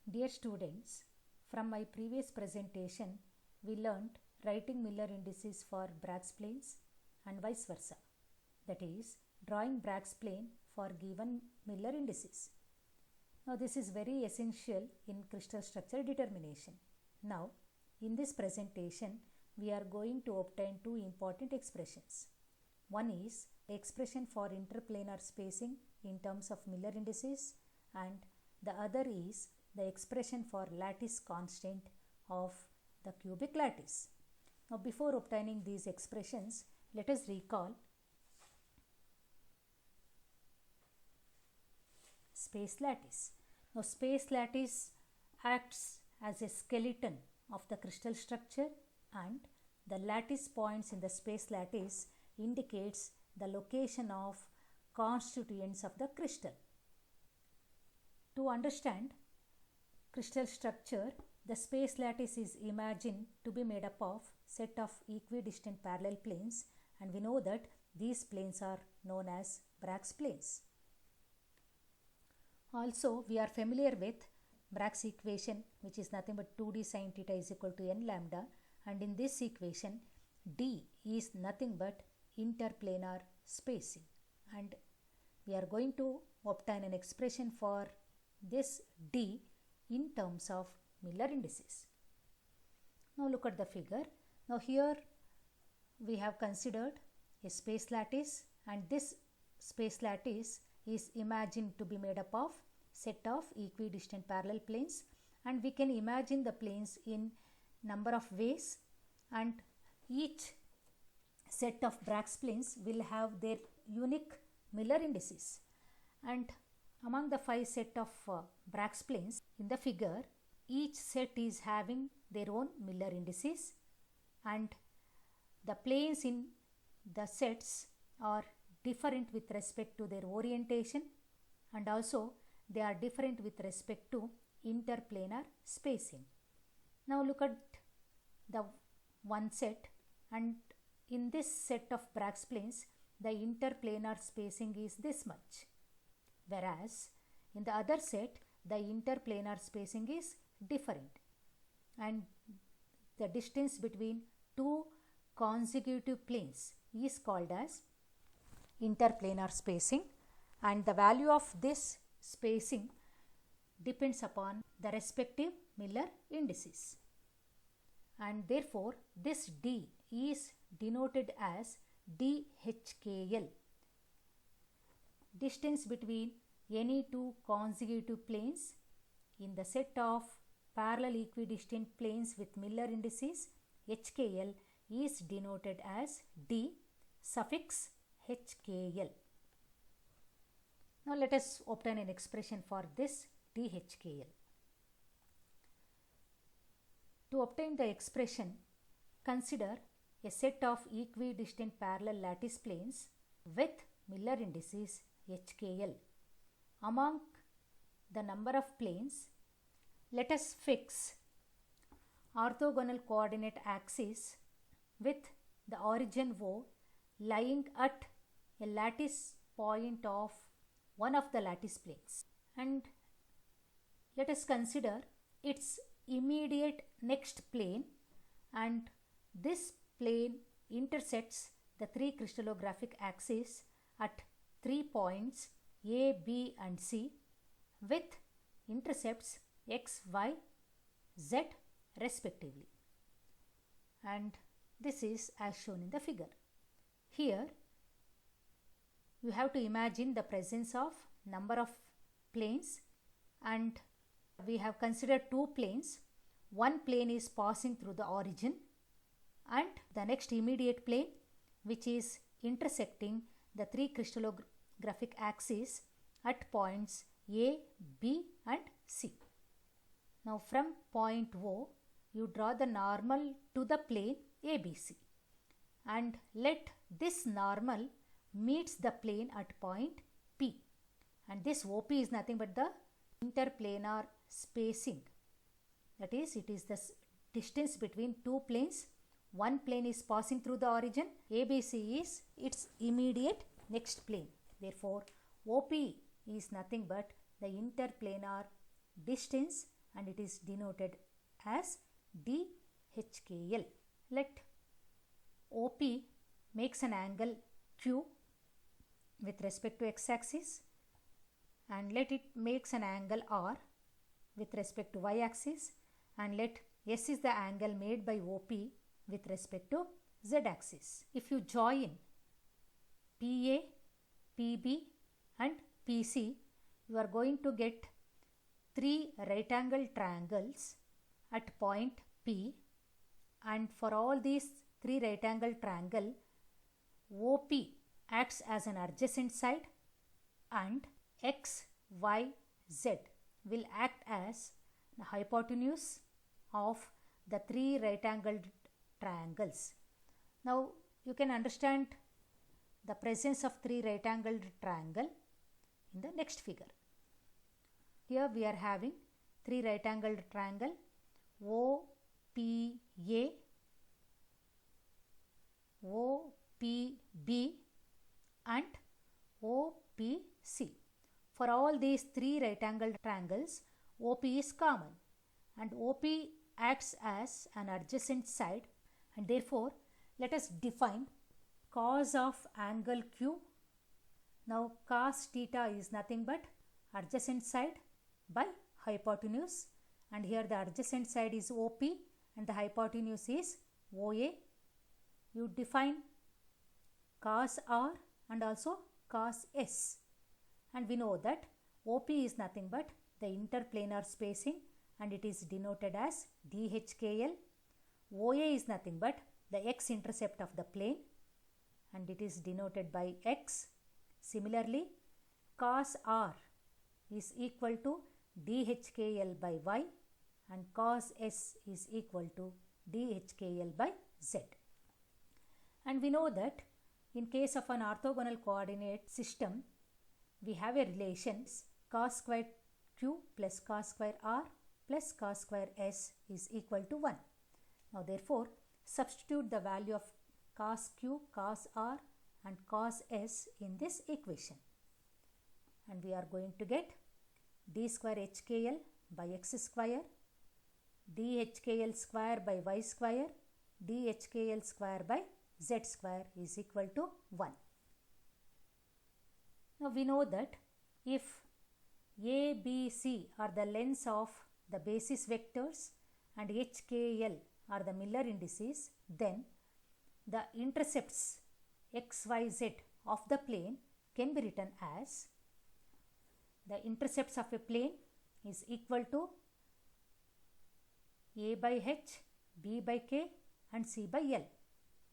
Dear students, from my previous presentation, we learnt writing Miller indices for Bragg's planes and vice versa. That is, drawing Bragg's plane for given Miller indices. Now, this is very essential in crystal structure determination. Now, in this presentation, we are going to obtain two important expressions. One is expression for interplanar spacing in terms of Miller indices, and the other is the expression for lattice constant of the cubic lattice. Now, before obtaining these expressions, let us recall space lattice. Now, space lattice acts as a skeleton of the crystal structure, and the lattice points in the space lattice indicates the location of constituents of the crystal. To understand crystal structure, the space lattice is imagined to be made up of set of equidistant parallel planes, and we know that these planes are known as Bragg's planes. Also, we are familiar with Bragg's equation, which is nothing but 2d sin theta is equal to n lambda, and in this equation d is nothing but interplanar spacing, and we are going to obtain an expression for this d in terms of Miller indices. Now look at the figure. Now here we have considered a space lattice, and this space lattice is imagined to be made up of set of equidistant parallel planes, and we can imagine the planes in number of ways, and each set of Bragg's planes will have their unique Miller indices. And among the 5 set of Bragg's planes in the figure, each set is having their own Miller indices, and the planes in the sets are different with respect to their orientation, and also they are different with respect to interplanar spacing. Now look at the one set, and in this set of Bragg's planes, the interplanar spacing is this much, whereas in the other set, the interplanar spacing is different, and the distance between two consecutive planes is called as interplanar spacing, and the value of this spacing depends upon the respective Miller indices, and therefore this d is denoted as DHKL, distance between any two consecutive planes in the set of parallel equidistant planes with Miller indices. HKL is denoted as D suffix HKL. Now let us obtain an expression for this DHKL. To obtain the expression, consider a set of equidistant parallel lattice planes with Miller indices HKL. Among the number of planes, let us fix orthogonal coordinate axis with the origin O lying at a lattice point of one of the lattice planes, and let us consider its immediate next plane, and this plane intersects the 3 crystallographic axes at 3 points A, B and C with intercepts x, y, z respectively, and this is as shown in the figure. Here you have to imagine the presence of number of planes, and we have considered 2 planes. One plane is passing through the origin, and the next immediate plane which is intersecting the 3 crystallographic axes at points A, B and C. Now from point O, you draw the normal to the plane ABC, and let this normal meets the plane at point P, and this OP is nothing but the interplanar spacing. That is, it is the distance between 2 planes. One plane is passing through the origin, ABC is its immediate next plane. Therefore, OP is nothing but the interplanar distance and it is denoted as DHKL. Let OP makes an angle Q with respect to x-axis, and let it makes an angle R with respect to y-axis, and let S is the angle made by OP with respect to z-axis. If you join PA, PB and PC, you are going to get three right angle triangles at point P, and for all these three right angle triangle, OP acts as an adjacent side and X, Y, Z will act as the hypotenuse of the three right angled triangles. Now you can understand the presence of three right angled triangle in the next figure. Here we are having three right angled triangle OPA, OPB and OPC. For all these three right angled triangles, OP is common and OP acts as an adjacent side, and therefore let us define cos of angle Q. Now cos theta is nothing but adjacent side by hypotenuse, and here the adjacent side is OP and the hypotenuse is OA. You define cos R and also cos S, and we know that OP is nothing but the interplanar spacing and it is denoted as DHKL. OA is nothing but the x-intercept of the plane and it is denoted by X. Similarly, cos R is equal to DHKL by Y and cos S is equal to DHKL by Z. And we know that in case of an orthogonal coordinate system, we have a relation cos square Q plus cos square R plus cos square S is equal to 1. Now therefore, substitute the value of cos Q, cos R and cos S in this equation, and we are going to get d square HKL by x square, DHKL square by y square, DHKL square by z square is equal to 1. Now we know that if A, B, C are the lengths of the basis vectors and HKL are the Miller indices, then the intercepts x, y, z of the plane can be written as the intercepts of a plane is equal to A by H, B by K and C by L,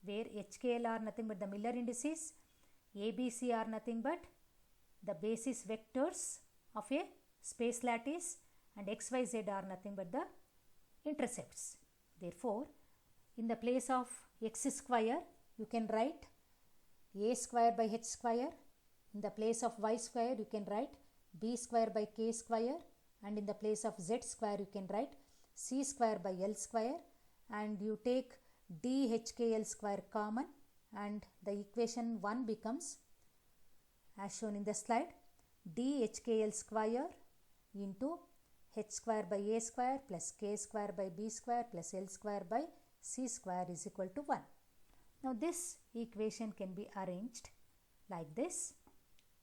where HKL are nothing but the Miller indices, A, B, C are nothing but the basis vectors of a space lattice and x, y, z are nothing but the intercepts. Therefore, in the place of x square, you can write A square by H square. In the place of y square, you can write B square by K square, and in the place of Z square, you can write C square by L square, and you take DHKL square common, and the equation 1 becomes as shown in the slide, DHKL square into H square by A square plus K square by B square plus L square by C square is equal to 1. Now this equation can be arranged like this: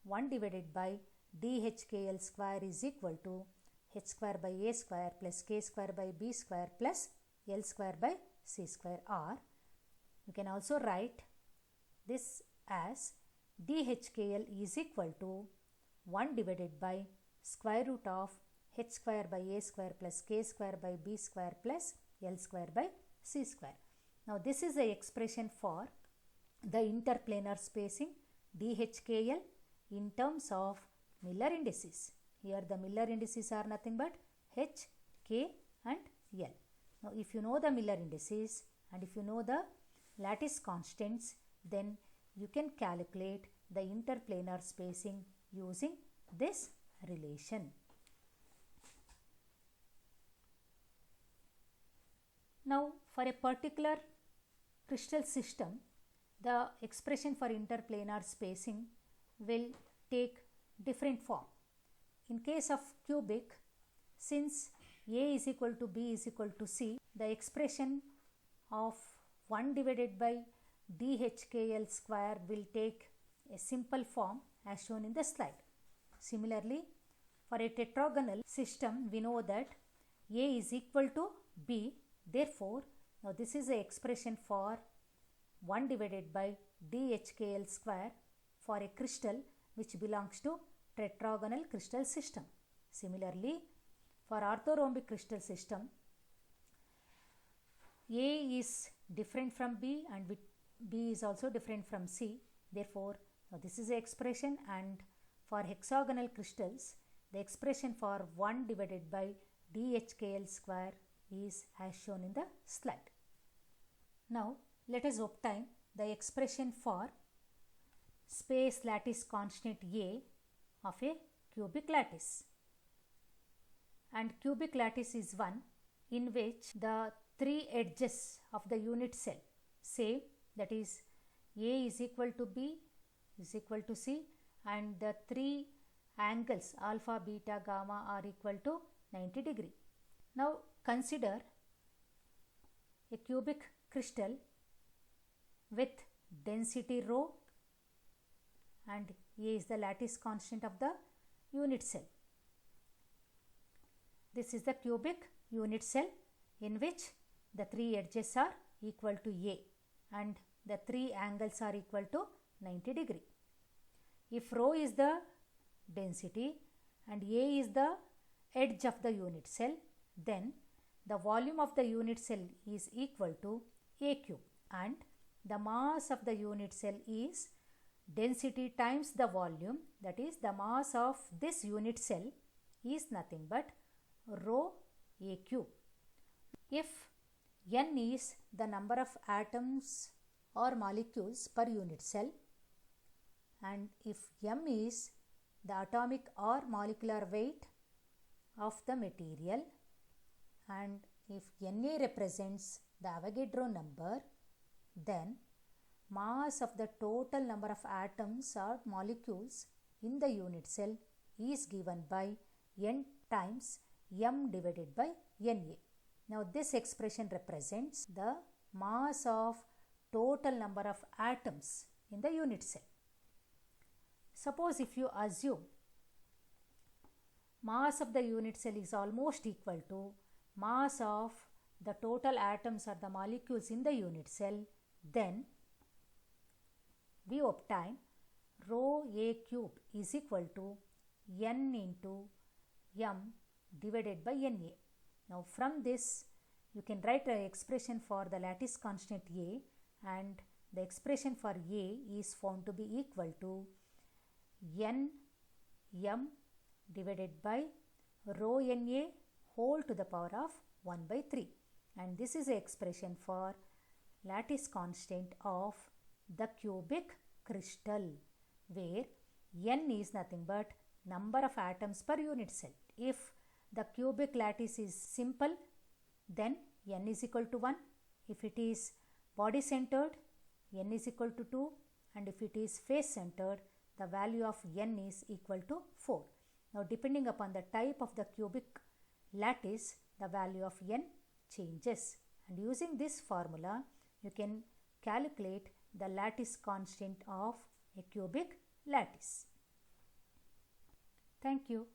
1 divided by DHKL square is equal to H square by A square plus K square by B square plus L square by C square, or you can also write this as DHKL is equal to 1 divided by square root of H square by A square plus K square by B square plus L square by C square. Now this is the expression for the interplanar spacing DHKL in terms of Miller indices. Here the Miller indices are nothing but H, K and L. Now if you know the Miller indices and if you know the lattice constants, then you can calculate the interplanar spacing using this relation. Now for a particular crystal system, the expression for interplanar spacing will take different form. In case of cubic, since A is equal to B is equal to C, the expression of 1 divided by DHKL square will take a simple form as shown in the slide. Similarly, for a tetragonal system, we know that A is equal to B. Therefore, now this is the expression for 1 divided by DHKL square for a crystal which belongs to tetragonal crystal system. Similarly, for orthorhombic crystal system, A is different from B and B is also different from C. Therefore, now this is the expression, and for hexagonal crystals, the expression for 1 divided by DHKL square is as shown in the slide. Now, let us obtain the expression for space lattice constant A of a cubic lattice. And cubic lattice is one in which the three edges of the unit cell same, that is A is equal to B is equal to C, and the three angles alpha, beta, gamma are equal to 90 degree. Now consider a cubic crystal with density rho, and A is the lattice constant of the unit cell. This is the cubic unit cell in which the three edges are equal to A and the three angles are equal to 90 degree. If rho is the density and A is the edge of the unit cell, then the volume of the unit cell is equal to A cube, and the mass of the unit cell is density times the volume, that is the mass of this unit cell is nothing but rho A cube. If N is the number of atoms or molecules per unit cell, and if M is the atomic or molecular weight of the material, and if Na represents the Avogadro number, then mass of the total number of atoms or molecules in the unit cell is given by N times M divided by Na. Now this expression represents the mass of total number of atoms in the unit cell. Suppose if you assume mass of the unit cell is almost equal to mass of the total atoms or the molecules in the unit cell, then we obtain rho A cube is equal to N into M divided by Na. Now from this you can write an expression for the lattice constant A, and the expression for A is found to be equal to N M divided by rho Na whole to the power of 1 by 3, and this is the expression for lattice constant of the cubic crystal, where N is nothing but number of atoms per unit cell. If the cubic lattice is simple, then N is equal to 1. If it is body centered, N is equal to 2, and if it is face centered, the value of N is equal to 4. Now depending upon the type of the cubic lattice, the value of N changes, and using this formula you can calculate the lattice constant of a cubic lattice. Thank you.